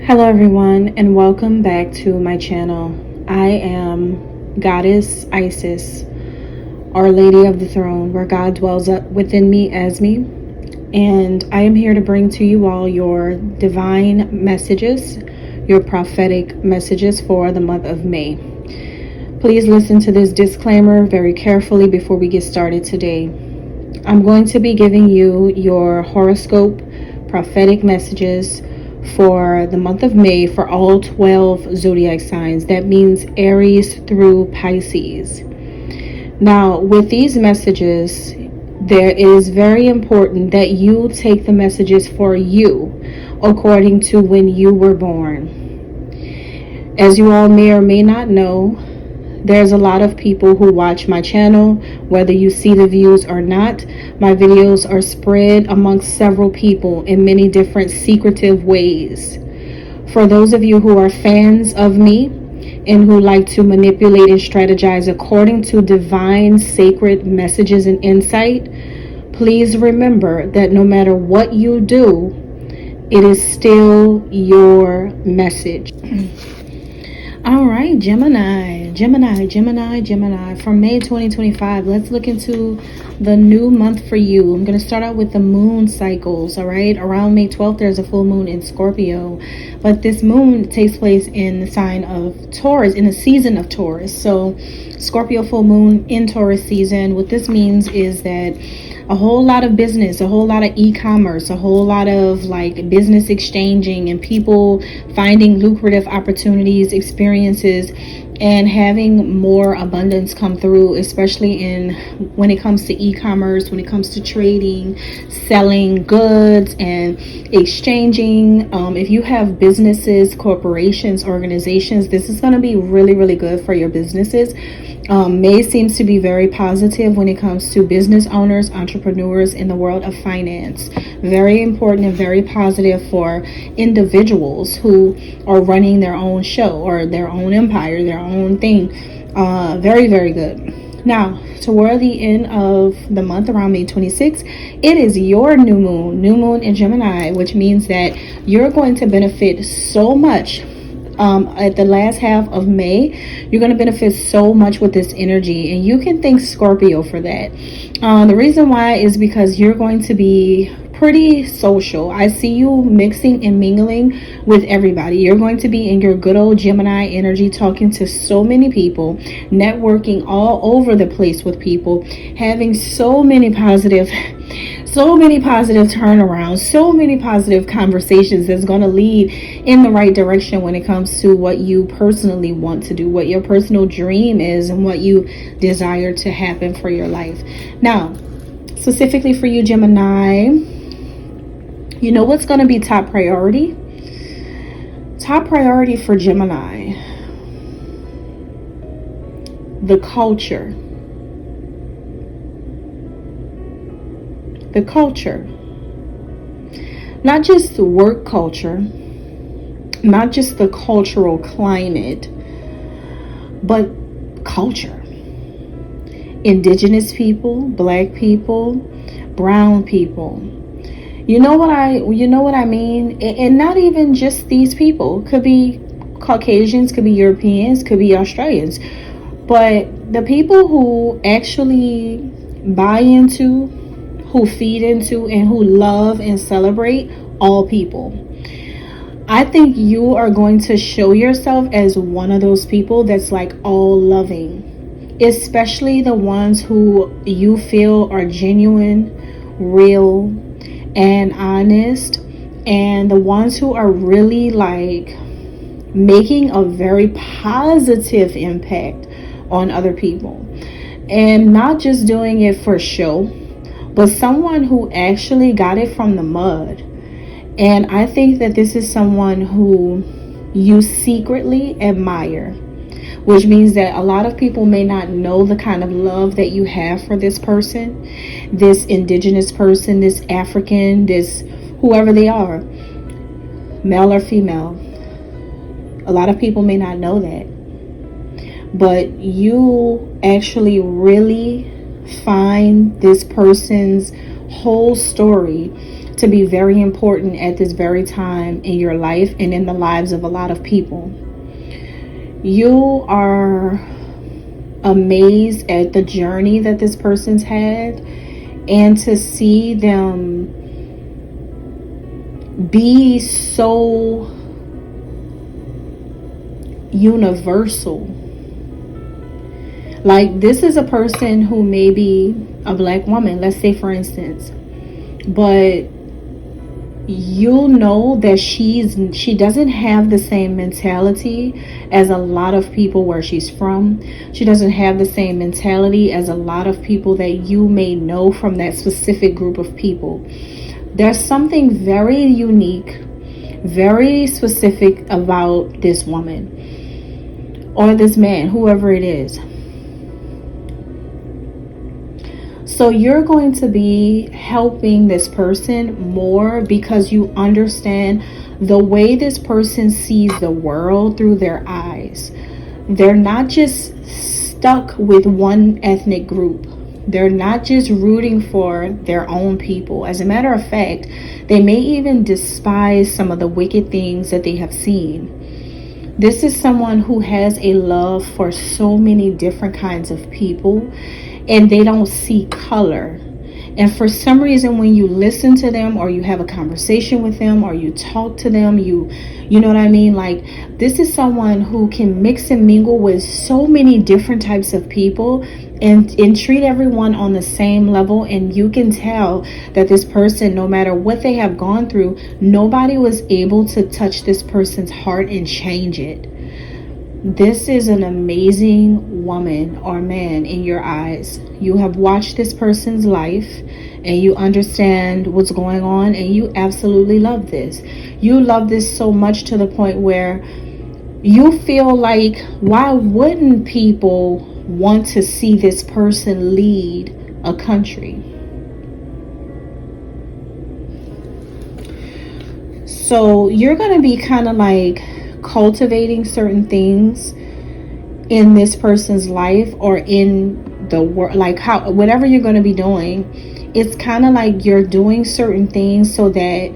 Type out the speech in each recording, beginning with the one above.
Hello everyone and welcome back to my channel. I am Goddess Isis, Our Lady of the Throne, where God dwells up within me as me. And I am here to bring to you all your divine messages, your prophetic messages for the month of May. Please listen to this disclaimer very carefully before we get started today. I'm going to be giving you your horoscope, prophetic messages for the month of May for all 12 zodiac signs. That means Aries through Pisces. Now, with these messages, there is very important that you take the messages for you according to when you were born. As you all may or may not know, there's a lot of people who watch my channel. Whether you see the views or not, my videos are spread amongst several people in many different secretive ways. For those of you who are fans of me and who like to manipulate and strategize according to divine sacred messages and insight, please remember that no matter what you do, it is still your message. All right, Gemini, from May 2025, let's look into the new month for you. I'm going to start out with the moon cycles, all right? Around May 12th, there's a full moon in Scorpio, but this moon takes place in the sign of Taurus, in the season of Taurus. So Scorpio full moon in Taurus season. What this means is that a whole lot of business, a whole lot of e-commerce, a whole lot of like business exchanging and people finding lucrative opportunities, experiences, and having more abundance come through, especially in when it comes to e-commerce, when it comes to trading, selling goods and exchanging. If you have businesses, corporations, organizations, this is going to be really, really good for your businesses. May seems to be very positive when it comes to business owners, entrepreneurs in the world of finance. Very important and very positive for individuals who are running their own show or their own empire, their own thing. Very, very good. Now, toward the end of the month, around May 26th, it is your new moon in Gemini, which means that you're going to benefit so much. At the last half of May, you're going to benefit so much with this energy, and you can thank Scorpio for that. The reason why is because you're going to be pretty social. I see you mixing and mingling with everybody. You're going to be in your good old Gemini energy, talking to so many people, networking all over the place with people, having so many positive turnarounds, so many positive conversations that's going to lead in the right direction when it comes to what you personally want to do, what your personal dream is, and what you desire to happen for your life. Now, specifically for you, Gemini, you know what's going to be top priority? Top priority for Gemini, the culture. The culture, not just the work culture, not just the cultural climate, but culture. Indigenous people, black people, brown people. You know what I mean? And not even just these people. Could be Caucasians, could be Europeans, could be Australians. But the people who actually buy into, who feed into, and who love and celebrate all people. I think you are going to show yourself as one of those people that's like all loving, especially the ones who you feel are genuine, real, and honest, and the ones who are really like making a very positive impact on other people, and not just doing it for show, but someone who actually got it from the mud. And I think that this is someone who you secretly admire, which means that a lot of people may not know the kind of love that you have for this person, this indigenous person, this African, this whoever they are, male or female. A lot of people may not know that, but you actually really find this person's whole story to be very important at this very time in your life and in the lives of a lot of people. You are amazed at the journey that this person's had, and to see them be so universal. Like, this is a person who may be a black woman, let's say for instance, but you'll know that she doesn't have the same mentality as a lot of people where she's from. She doesn't have the same mentality as a lot of people that you may know from that specific group of people. There's something very unique, very specific about this woman or this man, whoever it is. So you're going to be helping this person more because you understand the way this person sees the world through their eyes. They're not just stuck with one ethnic group. They're not just rooting for their own people. As a matter of fact, they may even despise some of the wicked things that they have seen. This is someone who has a love for so many different kinds of people, and they don't see color. And for some reason, when you listen to them or you have a conversation with them or you talk to them, you know what I mean? Like, this is someone who can mix and mingle with so many different types of people and treat everyone on the same level. And you can tell that this person, no matter what they have gone through, nobody was able to touch this person's heart and change it. This is an amazing woman or man in your eyes. You have watched this person's life and you understand what's going on, and you absolutely love this. You love this so much to the point where you feel like, why wouldn't people want to see this person lead a country? So you're going to be kind of like cultivating certain things in this person's life or in the world, like how whatever you're going to be doing, it's kind of like you're doing certain things so that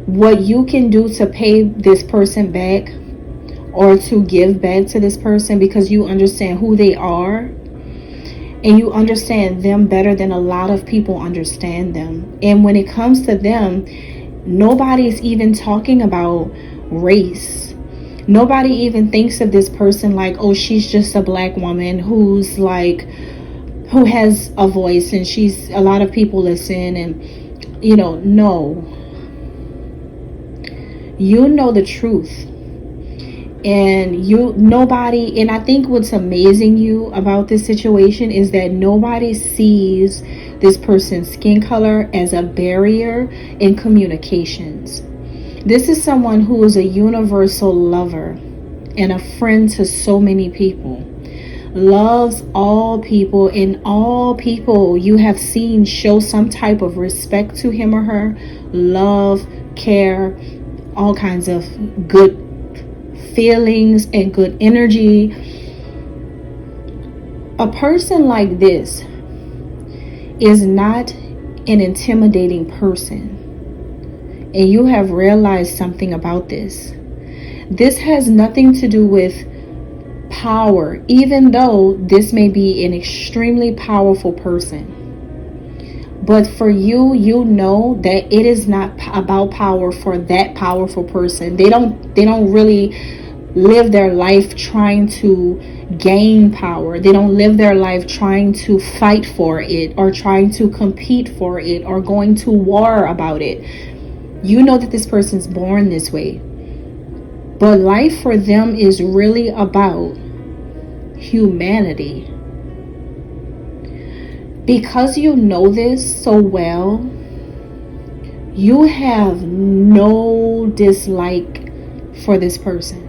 what you can do to pay this person back or to give back to this person, because you understand who they are and you understand them better than a lot of people understand them. And when it comes to them, nobody's even talking about race. Nobody even thinks of this person like, oh, she's just a black woman who has a voice and a lot of people listen, and no. You know the truth. And I think what's amazing you about this situation is that nobody sees this person's skin color as a barrier in communications. This is someone who is a universal lover and a friend to so many people. Loves all people, and all people you have seen show some type of respect to him or her, love, care, all kinds of good feelings and good energy. A person like this is not an intimidating person. And you have realized something about this. This has nothing to do with power, even though this may be an extremely powerful person. But for you, you know that it is not about power for that powerful person. They don't really live their life trying to gain power. They don't live their life trying to fight for it or trying to compete for it or going to war about it. You know that this person's born this way. But life for them is really about humanity. Because you know this so well, you have no dislike for this person.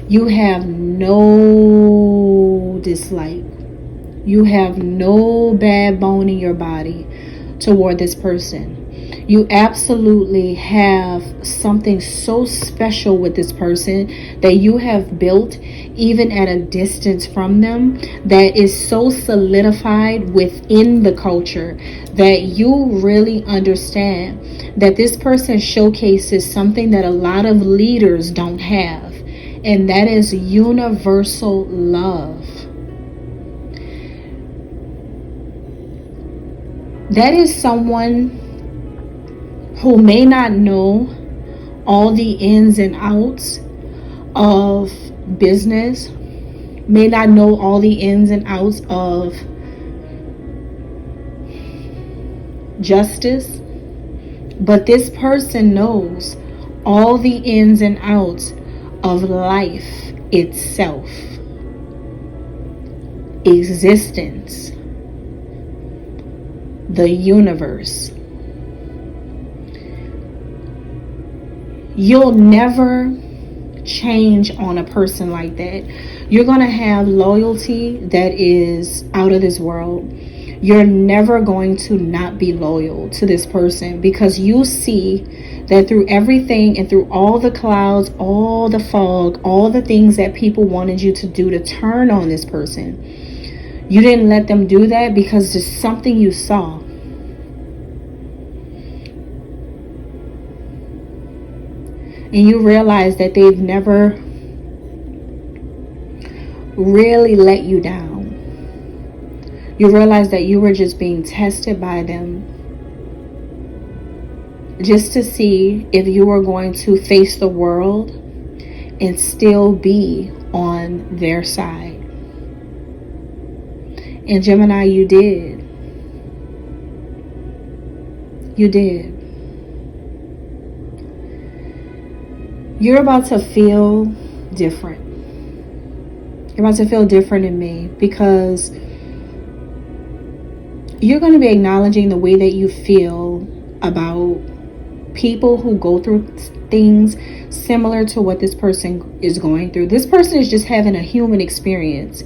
You have no dislike. You have no bad bone in your body. toward this person. You absolutely have something so special with this person that you have built even at a distance from them, that is so solidified within the culture that you really understand that this person showcases something that a lot of leaders don't have, and that is universal love. That is someone who may not know all the ins and outs of business, may not know all the ins and outs of justice, but this person knows all the ins and outs of life itself, existence, the universe. You'll never change on a person like that. You're going to have loyalty that is out of this world. You're never going to not be loyal to this person, because you see that through everything and through all the clouds, all the fog, all the things that people wanted you to do to turn on this person, you didn't let them do that because there's something you saw. And you realize that they've never really let you down. You realize that you were just being tested by them, just to see if you were going to face the world and still be on their side. And Gemini, you did. You did. You're about to feel different. You're about to feel different in me, because you're going to be acknowledging the way that you feel about people who go through things similar to what this person is going through. This person is just having a human experience.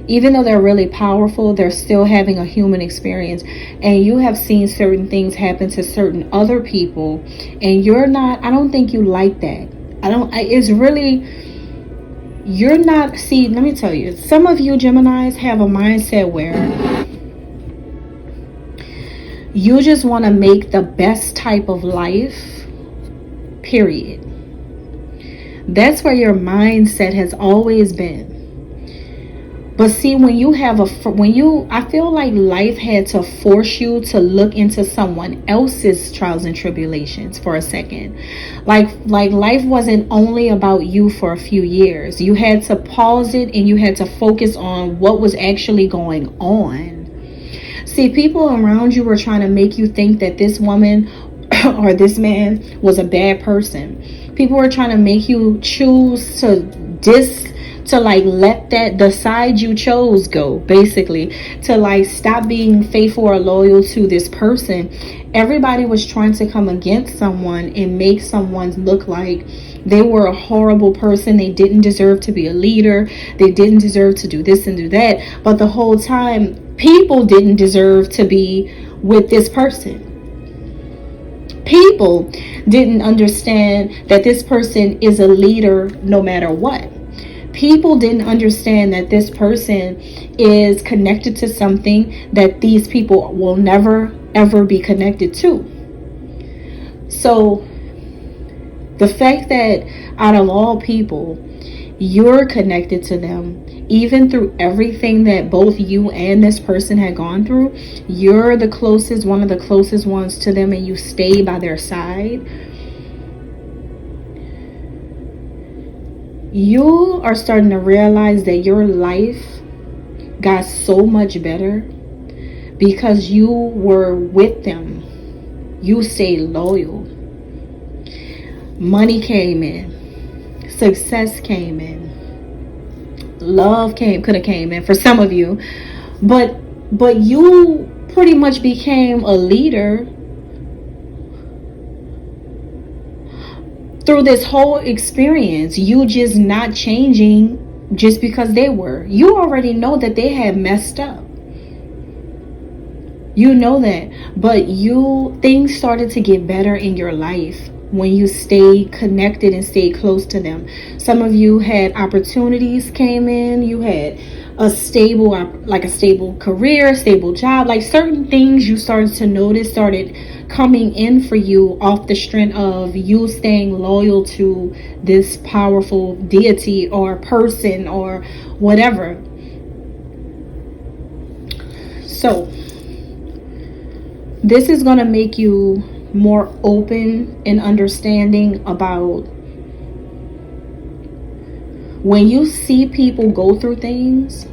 Even though they're really powerful, they're still having a human experience. And you have seen certain things happen to certain other people, and I don't think you like that. See, let me tell you, some of you Geminis have a mindset where you just want to make the best type of life, period. That's where your mindset has always been. But see, I feel like life had to force you to look into someone else's trials and tribulations for a second. Like life wasn't only about you for a few years. You had to pause it and you had to focus on what was actually going on. See, people around you were trying to make you think that this woman or this man was a bad person. People were trying to make you choose to let the side you chose go, basically, to stop being faithful or loyal to this person. Everybody was trying to come against someone and make someone look like they were a horrible person. They didn't deserve to be a leader. They didn't deserve to do this and do that. But the whole time, people didn't deserve to be with this person. People didn't understand that this person is a leader no matter what. People didn't understand that this person is connected to something that these people will never, ever be connected to. So the fact that out of all people, you're connected to them, even through everything that both you and this person had gone through, you're one of the closest ones to them, and you stay by their side. You are starting to realize that your life got so much better because you were with them. You stayed loyal. Money came in. Success came in. Love could have came in for some of you. But you pretty much became a leader through this whole experience. You just not changing just because they were. You already know that they had messed up. You know that. But things started to get better in your life when you stay connected and stay close to them. Some of you had opportunities came in. You had a stable career, stable job, like certain things you started to notice started coming in for you off the strength of you staying loyal to this powerful deity or person or whatever. So this is going to make you more open and understanding about when you see people go through things,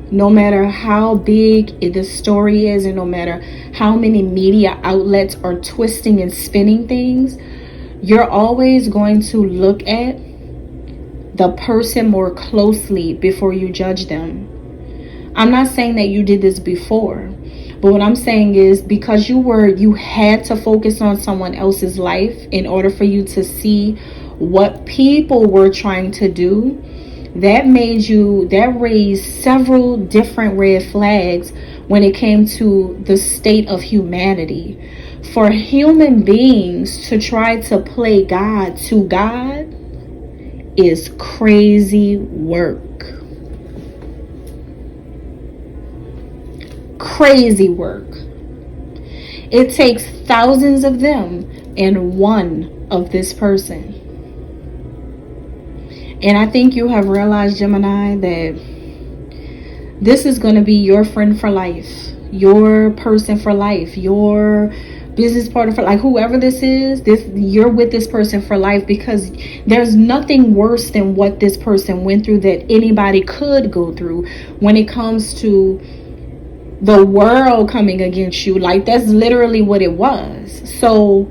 no matter how big the story is and no matter how many media outlets are twisting and spinning things, you're always going to look at the person more closely before you judge them. I'm not saying that you did this before, but what I'm saying is because you had to focus on someone else's life in order for you to see what people were trying to do, that raised several different red flags when it came to the state of humanity. For human beings to try to play God to God is crazy work. Crazy work. It takes thousands of them and one of this person. And I think you have realized, Gemini, that this is going to be your friend for life, your person for life, your business partner for life, whoever this is, you're with this person for life, because there's nothing worse than what this person went through that anybody could go through when it comes to the world coming against you. Like, that's literally what it was. So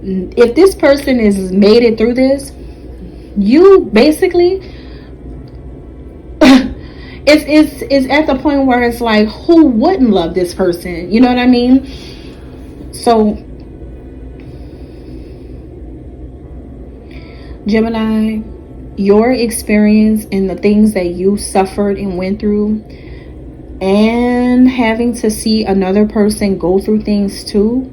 if this person has made it through this, you basically it's at the point where it's like, who wouldn't love this person? You know what I mean? So Gemini, your experience and the things that you suffered and went through, and having to see another person go through things too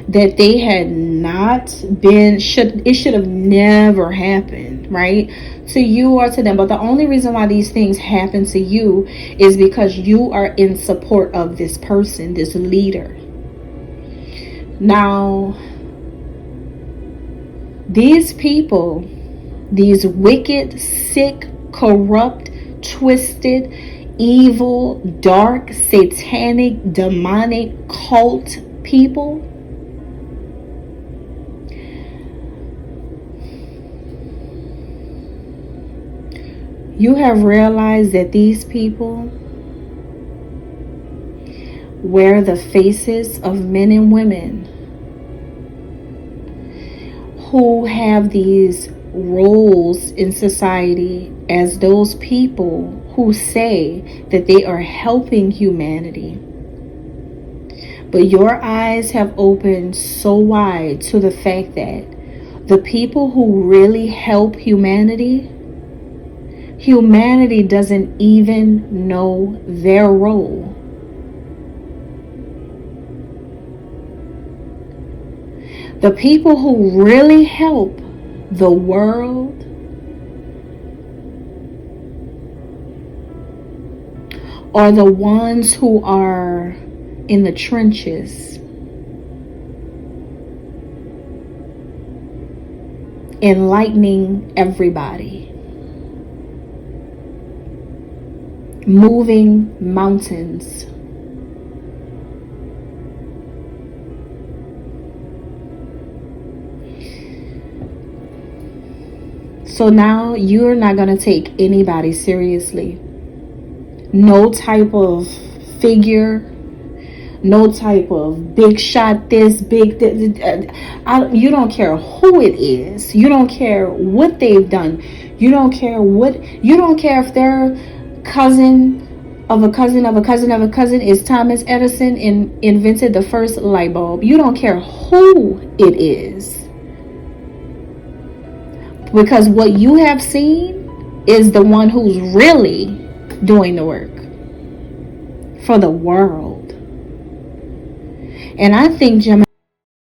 that they had not been, it should have never happened, right? To you or to them. But the only reason why these things happen to you is because you are in support of this person, this leader. Now, these people, these wicked, sick, corrupt, twisted, evil, dark, satanic, demonic, cult people, you have realized that these people wear the faces of men and women who have these roles in society as those people who say that they are helping humanity. But your eyes have opened so wide to the fact that the people who really help humanity doesn't even know their role. The people who really help the world are the ones who are in the trenches, enlightening everybody, moving mountains. So now you're not going to take anybody seriously. No type of figure, no type of big shot, this big you don't care who it is. You don't care what they've done. You don't care if their cousin of a cousin of a cousin of a cousin is Thomas Edison and invented the first light bulb. You don't care who it is. Because what you have seen is the one who's really doing the work for the world. And I think Gemini